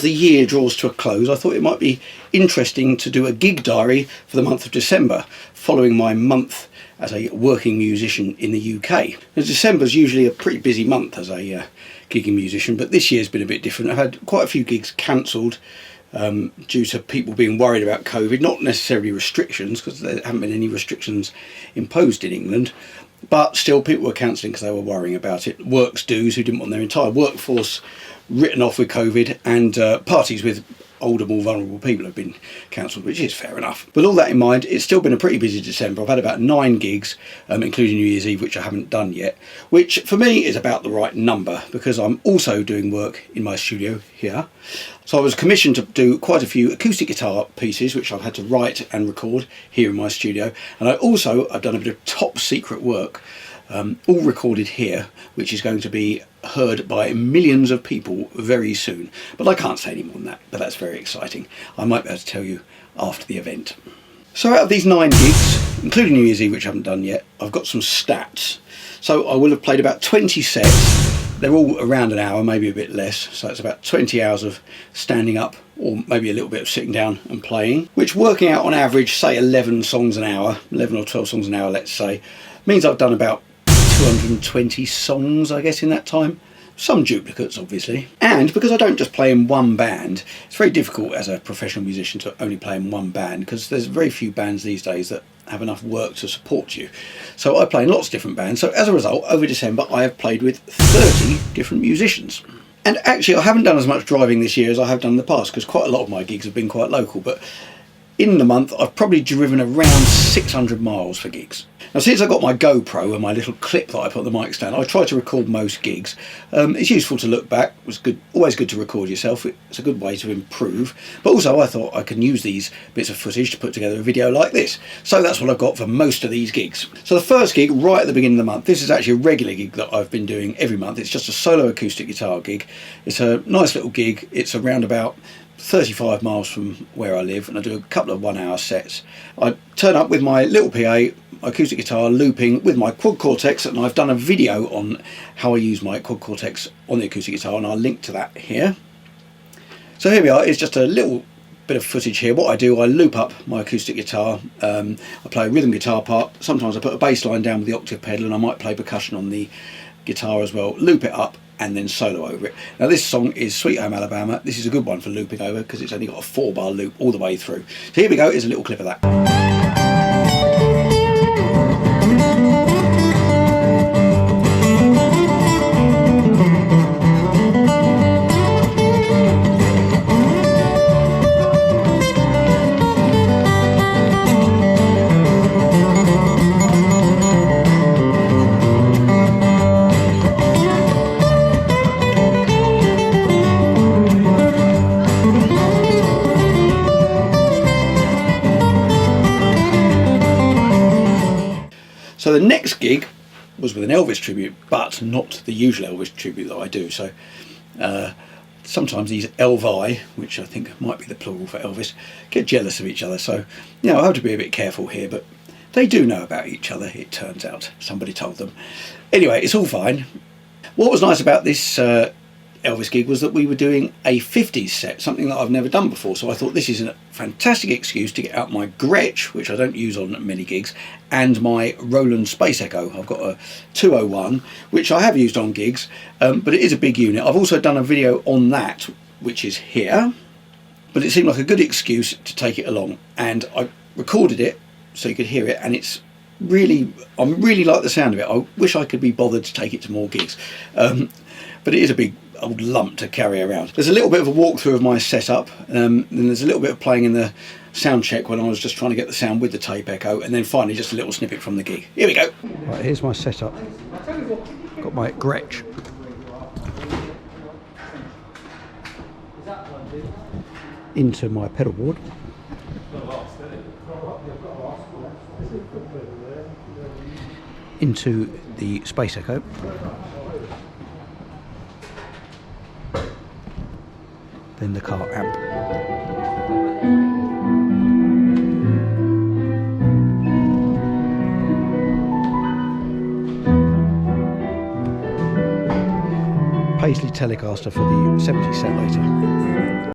the year draws to a close, I thought it might be interesting to do a gig diary for the month of December, following my month as a working musician in the UK. December's usually a pretty busy month as a gigging musician, but this year's been a bit different. I've had quite a few gigs cancelled due to people being worried about COVID, not necessarily restrictions, because there haven't been any restrictions imposed in England, but still people were cancelling because they were worrying about it. Works dues who didn't want their entire workforce written off with COVID, and parties with older, more vulnerable people have been cancelled, which is fair enough. With all that in mind, it's still been a pretty busy December. I've had about 9 gigs, including New Year's Eve, which I haven't done yet, which for me is about the right number because I'm also doing work in my studio here. So I was commissioned to do quite a few acoustic guitar pieces, which I've had to write and record here in my studio. And I've done a bit of top secret work, all recorded here, which is going to be heard by millions of people very soon. But I can't say any more than that, but that's very exciting. I might be able to tell you after the event. So out of these 9 gigs, including New Year's Eve, which I haven't done yet, I've got some stats. So I will have played about 20 sets. They're all around an hour, maybe a bit less. So it's about 20 hours of standing up, or maybe a little bit of sitting down and playing, which, working out on average, say 11 songs an hour, 11 or 12 songs an hour, let's say, means I've done about 220 songs, I guess, in that time. Some duplicates, obviously. And because I don't just play in one band, it's very difficult as a professional musician to only play in one band, because there's very few bands these days that have enough work to support you. So I play in lots of different bands. So as a result, over December, I have played with 30 different musicians. And actually, I haven't done as much driving this year as I have done in the past, because quite a lot of my gigs have been quite local. But in the month, I've probably driven around 600 miles for gigs. Now, since I got my GoPro and my little clip that I put on the mic stand, I try to record most gigs. It's useful to look back. It's good, always good to record yourself. It's a good way to improve. But also, I thought I can use these bits of footage to put together a video like this. So that's what I've got for most of these gigs. So the first gig, right at the beginning of the month, this is actually a regular gig that I've been doing every month. It's just a solo acoustic guitar gig. It's a nice little gig. It's around about 35 miles from where I live, and I do a couple of 1-hour sets. I turn up with my little PA, acoustic guitar, looping with my quad Cortex, and I've done a video on how I use my quad Cortex on the acoustic guitar, and I'll link to that here. So here we are. It's just a little bit of footage here. What I do, I loop up my acoustic guitar, I play a rhythm guitar part, sometimes I put a bass line down with the octave pedal, and I might play percussion on the guitar as well, loop it up and then solo over it. Now this song is Sweet Home Alabama. This is a good one for looping over because it's only got a 4-bar loop all the way through. So here we go, here's a little clip of that. So the next gig was with an Elvis tribute, but not the usual Elvis tribute that I do. So sometimes these Elvi, which I think might be the plural for Elvis, get jealous of each other. So, you know, I have to be a bit careful here, but they do know about each other, it turns out. Somebody told them. Anyway, it's all fine. What was nice about this Elvis gig was that we were doing a 50s set, something that I've never done before. So I thought this is a fantastic excuse to get out my Gretsch, which I don't use on many gigs, and my Roland Space Echo. I've got a 201, which I have used on gigs, but it is a big unit. I've also done a video on that, which is here, but it seemed like a good excuse to take it along, and I recorded it so you could hear it, and it's really, I really like the sound of it. I wish I could be bothered to take it to more gigs, but it is a big old lump to carry around. There's a little bit of a walkthrough of my setup, and there's a little bit of playing in the sound check when I was just trying to get the sound with the tape echo, and then finally just a little snippet from the gig. Here we go. Right, here's my setup. Got my Gretsch. Into my pedal board. Into the Space Echo. Then the car amp. Paisley Telecaster for the 70 set later.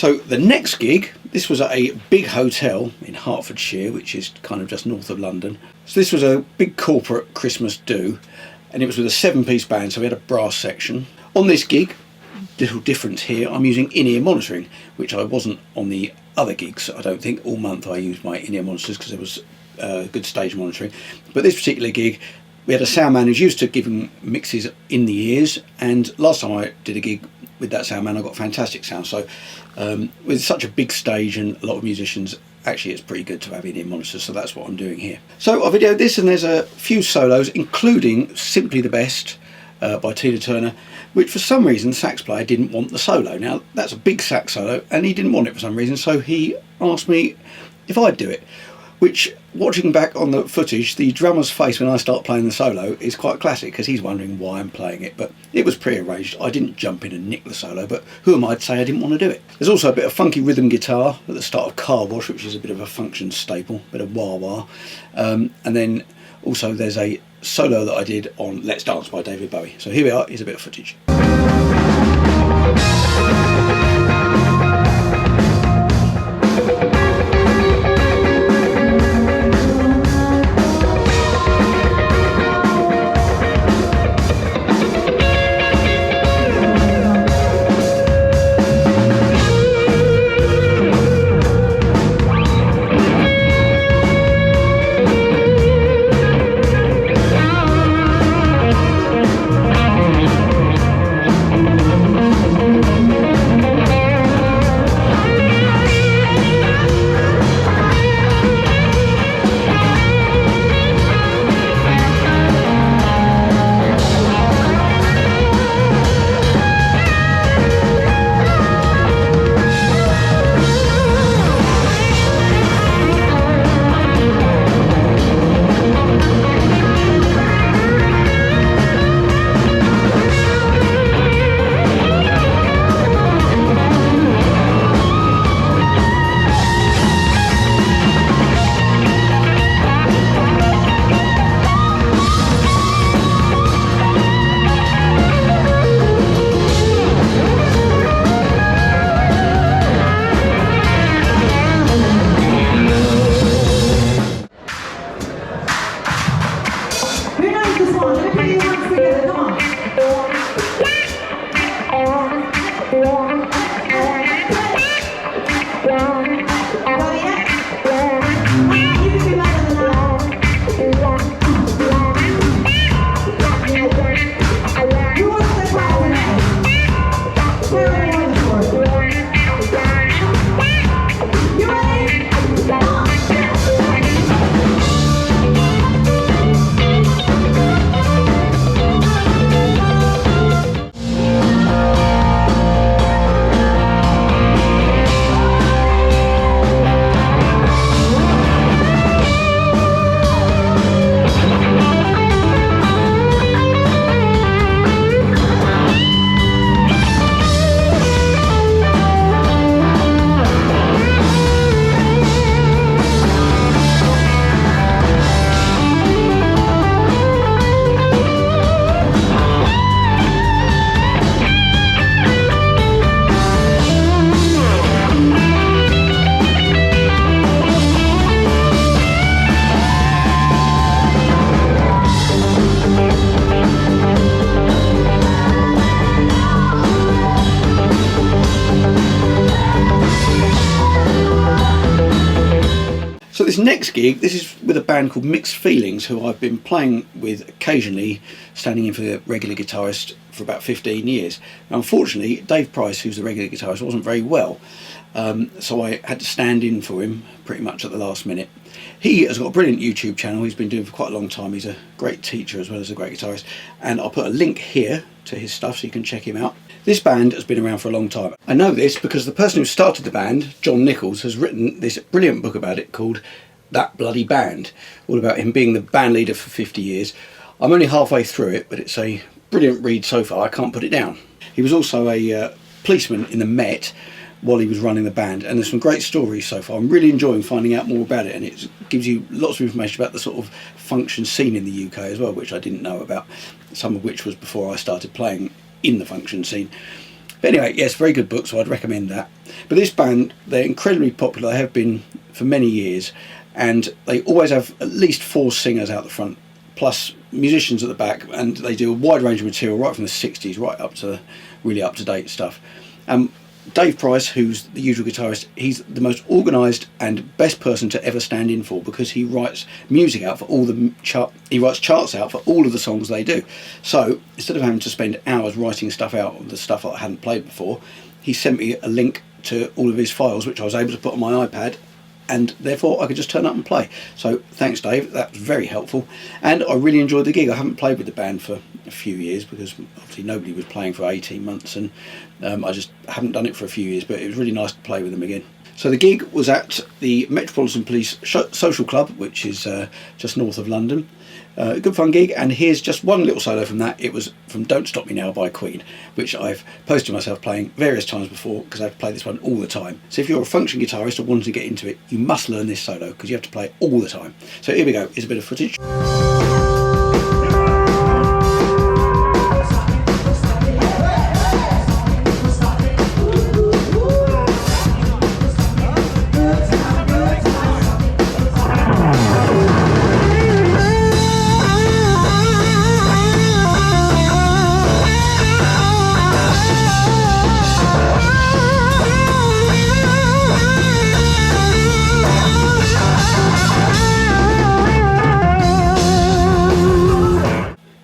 So the next gig, this was at a big hotel in Hertfordshire, which is kind of just north of London. So this was a big corporate Christmas do, and it was with a 7-piece band, so we had a brass section. On this gig, little difference here, I'm using in-ear monitoring, which I wasn't on the other gigs. I don't think all month I used my in-ear monitors because there was good stage monitoring. But this particular gig, we had a sound man who's used to giving mixes in the ears, and last time I did a gig with that sound man I got fantastic sound. So with such a big stage and a lot of musicians, actually it's pretty good to have in-ear monitors, so that's what I'm doing here. So I videoed this, and there's a few solos, including Simply the Best by Tina Turner, which for some reason the sax player didn't want the solo. Now that's a big sax solo and he didn't want it for some reason, so he asked me if I'd do it, which, watching back on the footage, the drummer's face when I start playing the solo is quite classic, because he's wondering why I'm playing it. But it was pre-arranged. I didn't jump in and nick the solo, but who am I to say I didn't want to do it? There's also a bit of funky rhythm guitar at the start of Car Wash, which is a bit of a function staple, a bit of wah-wah. And then also there's a solo that I did on Let's Dance by David Bowie. So here we are, here's a bit of footage. So this next gig, this is with a band called Mixed Feelings, who I've been playing with occasionally, standing in for the regular guitarist for about 15 years. Now, unfortunately, Dave Price, who's the regular guitarist, wasn't very well, so I had to stand in for him pretty much at the last minute. He has got a brilliant YouTube channel he's been doing for quite a long time. He's a great teacher as well as a great guitarist, and I'll put a link here to his stuff so you can check him out. This band has been around for a long time. I know this because the person who started the band, John Nichols, has written this brilliant book about it called That Bloody Band, all about him being the band leader for 50 years. I'm only halfway through it, but it's a brilliant read so far. I can't put it down. He was also a policeman in the Met while he was running the band, and there's some great stories so far. I'm really enjoying finding out more about it, and it gives you lots of information about the sort of function scene in the UK as well, which I didn't know about, some of which was before I started playing in the function scene. But anyway, yes, very good book, so I'd recommend that. But this band, they're incredibly popular. They have been for many years, and they always have at least 4 singers out the front, plus musicians at the back, and they do a wide range of material right from the 60s right up to really up-to-date stuff. Dave Price, who's the usual guitarist, he's the most organised and best person to ever stand in for, because he writes music out for all the he writes charts out for all of the songs they do. So instead of having to spend hours writing stuff out of the stuff that I hadn't played before, he sent me a link to all of his files, which I was able to put on my iPad, and therefore I could just turn up and play. So thanks, Dave, that was very helpful, and I really enjoyed the gig. I haven't played with the band for a few years because obviously nobody was playing for 18 months, and I just haven't done it for a few years, but it was really nice to play with them again. So the gig was at the Metropolitan Police Social Club, which is just north of London. A good fun gig, and here's just one little solo from that. It was from Don't Stop Me Now by Queen, which I've posted myself playing various times before because I've played this one all the time. So if you're a function guitarist or wanting to get into it, you must learn this solo because you have to play it all the time. So here we go, here's a bit of footage.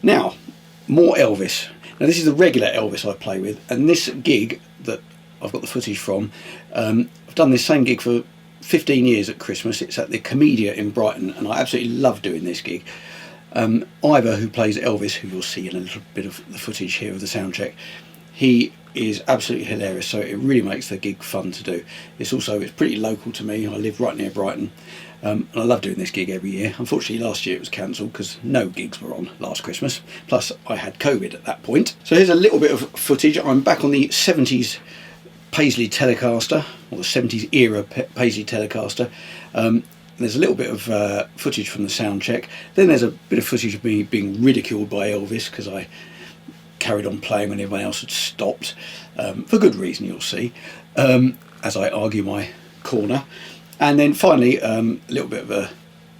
Now, more Elvis. Now this is the regular Elvis I play with, and this gig that I've got the footage from, I've done this same gig for 15 years at Christmas. It's at the Comedia in Brighton, and I absolutely love doing this gig. Ivor, who plays Elvis, who you'll see in a little bit of the footage here of the sound check, he is absolutely hilarious, so it really makes the gig fun to do. It's pretty local to me. I live right near Brighton, and I love doing this gig every year. Unfortunately last year it was cancelled because no gigs were on last Christmas, plus I had COVID at that point. So here's a little bit of footage. I'm back on the 70s Paisley Telecaster, or the 70s era Paisley Telecaster. There's a little bit of footage from the sound check. Then there's a bit of footage of me being ridiculed by Elvis because I carried on playing when everyone else had stopped, for good reason, you'll see, as I argue my corner. And then finally a little bit of a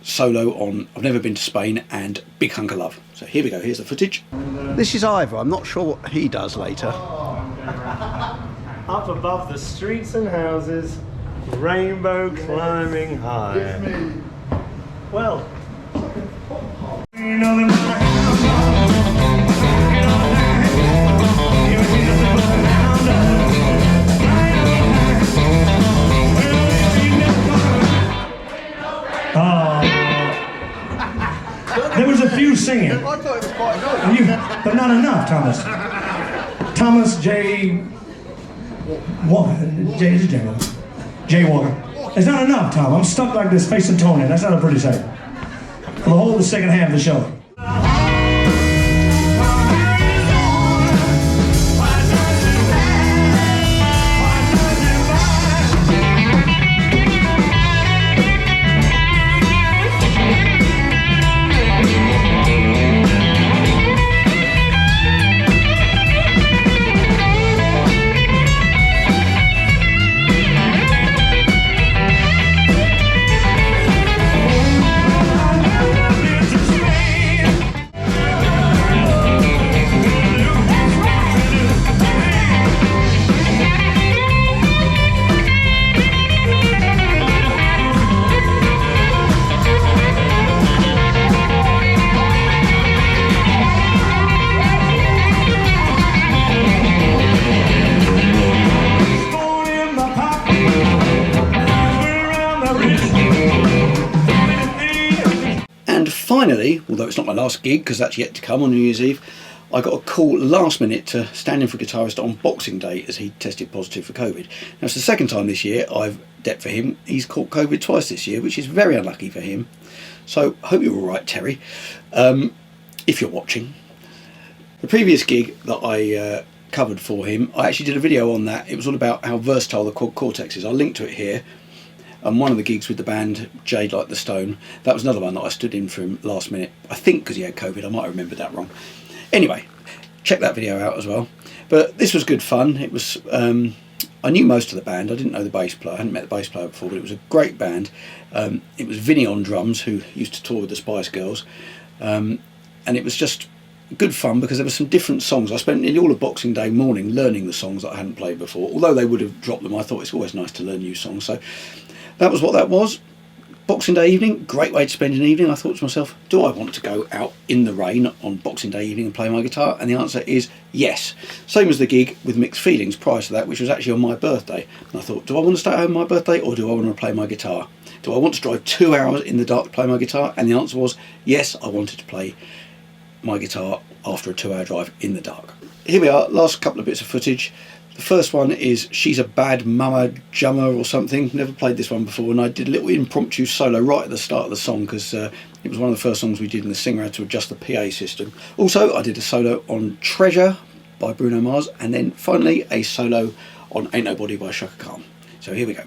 solo on I've Never Been to Spain and Big Hunk of Love. So here we go, here's the footage. This is Ivor. I'm not sure what he does later. Up above the streets and houses, rainbow climbing high. Well, there was a few singing. I thought it was quite good. But not enough, Thomas. Thomas J. Walker. J. Walker. It's not enough, Tom. I'm stuck like this facing Tony. That's not a pretty sight. We'll hold the second half of the show. Finally, although it's not my last gig because that's yet to come on New Year's Eve, I got a call last minute to stand in for a guitarist on Boxing Day as he tested positive for COVID. Now it's the second time this year I've depped for him. He's caught COVID twice this year, which is very unlucky for him. So hope you're all right, Terry, if you're watching. The previous gig that I covered for him, I actually did a video on that. It was all about how versatile the Cortex is. I'll link to it here. And one of the gigs with the band Jade Like the Stone, that was another one that I stood in for him last minute. I think because he had COVID, I might have remembered that wrong. Anyway, check that video out as well. But this was good fun. It was. I knew most of the band. I didn't know the bass player. I hadn't met the bass player before, but it was a great band. It was Vinny on drums, who used to tour with the Spice Girls, and it was just good fun because there were some different songs. I spent nearly all of Boxing Day morning learning the songs that I hadn't played before. Although they would have dropped them, I thought it's always nice to learn new songs. So that was what that was. Boxing Day evening, great way to spend an evening. I thought to myself, do I want to go out in the rain on Boxing Day evening and play my guitar? And the answer is yes. Same as the gig with Mixed Feelings prior to that, which was actually on my birthday. And I thought, do I want to stay at home on my birthday, or do I want to play my guitar? Do I want to drive 2 hours in the dark to play my guitar? And the answer was yes, I wanted to play my guitar after a 2-hour drive in the dark. Here we are, last couple of bits of footage. The first one is She's a Bad Mama Jummer or something. Never played this one before, and I did a little impromptu solo right at the start of the song because it was one of the first songs we did, and the singer had to adjust the PA system. Also, I did a solo on Treasure by Bruno Mars, and then finally a solo on Ain't Nobody by Shaka Khan. So here we go.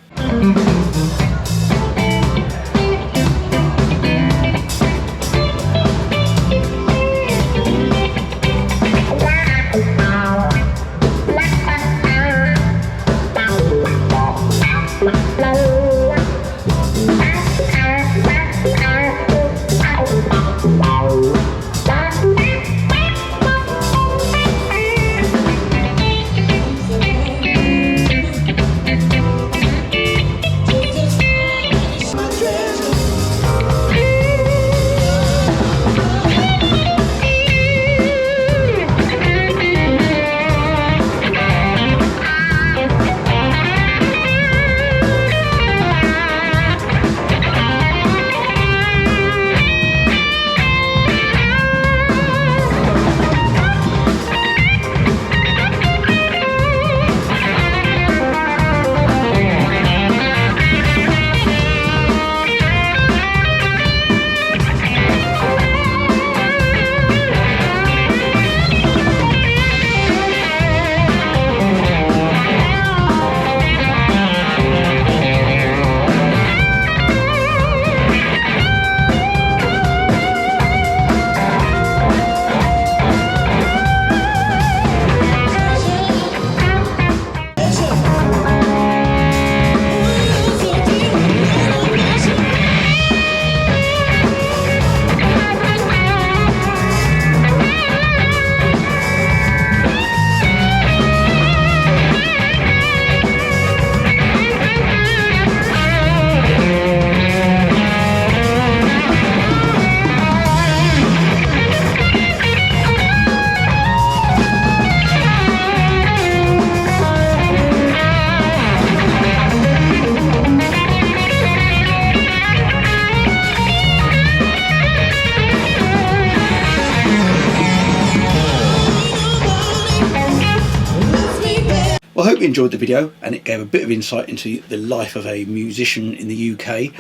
Well, I hope you enjoyed the video, and it gave a bit of insight into the life of a musician in the UK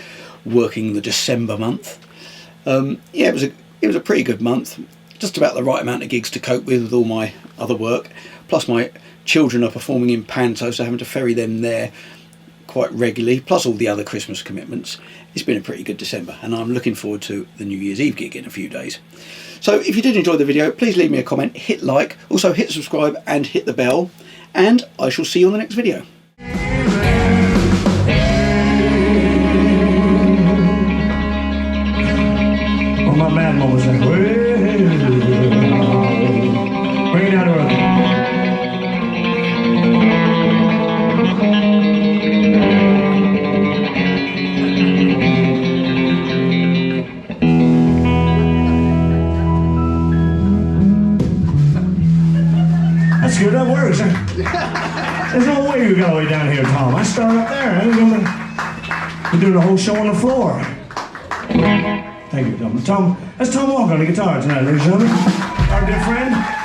working the December month. Yeah, it was a pretty good month, just about the right amount of gigs to cope with all my other work. Plus my children are performing in Panto, so having to ferry them there quite regularly, plus all the other Christmas commitments. It's been a pretty good December, and I'm looking forward to the New Year's Eve gig in a few days. So if you did enjoy the video, please leave me a comment, hit like, also hit subscribe and hit the bell, and I shall see you on the next video. Well, my mad mom was like, bring it out of her. That's good, that works. There's no way you got all the way down here, Tom. I started up there. We're doing the whole show on the floor. Thank you, Tom. That's Tom Walker on the guitar tonight, ladies and gentlemen. Our dear friend.